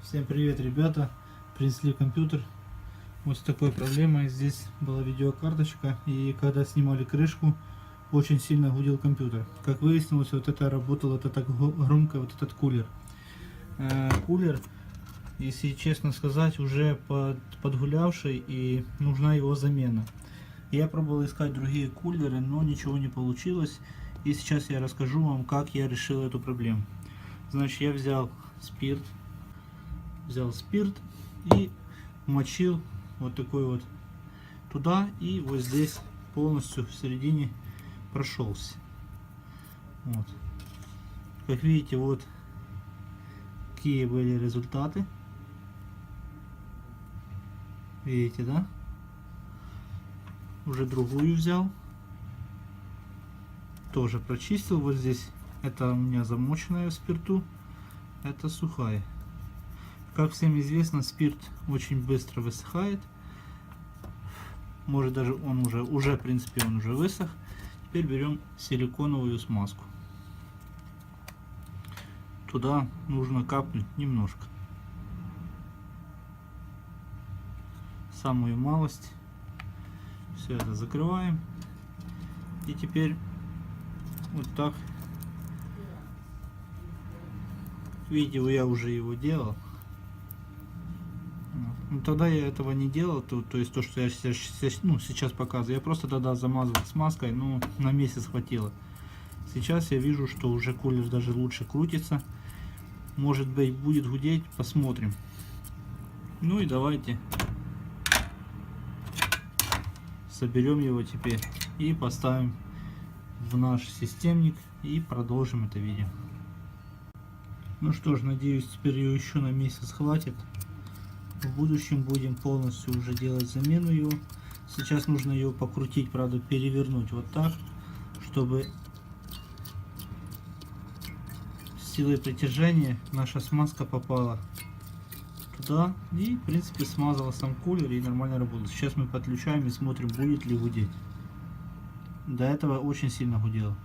Всем привет, ребята! Принесли компьютер. Вот с такой проблемой. Здесь была видеокарточка, и когда снимали крышку, очень сильно гудел компьютер. Как выяснилось, вот это работало, это так громко, вот этот кулер. Кулер, если честно сказать, уже подгулявший, и нужна его замена. Я пробовал искать другие кулеры, но ничего не получилось. И сейчас я расскажу вам, как я решил эту проблему. Значит, я взял спирт и мочил вот такой вот туда, и вот здесь полностью в середине прошелся. Вот. Как видите, вот какие были результаты. Видите, да? Уже другую взял, тоже прочистил. Вот здесь это у меня замоченная в спирту, это сухая. Как всем известно, спирт очень быстро высыхает. Может, даже он уже в принципе он уже высох. Теперь берем силиконовую смазку. Туда нужно капнуть немножко, самую малость. Все это закрываем. И теперь вот так. Видео я уже его делал. Ну, тогда я этого не делал, то есть то, что я сейчас показываю. Я просто тогда замазывал смазкой, ну, на месяц хватило. Сейчас я вижу, что уже кулер даже лучше крутится. Может быть, будет гудеть, посмотрим. Ну и давайте соберем его теперь и поставим в наш системник и продолжим это видео. Ну что ж, надеюсь, теперь ее еще на месяц хватит. В будущем будем полностью уже делать замену его. Сейчас нужно ее покрутить, правда, перевернуть вот так, чтобы силой притяжения наша смазка попала туда и, в принципе, смазала сам кулер и нормально работает. Сейчас мы подключаем и смотрим, будет ли гудеть. До этого очень сильно гудело.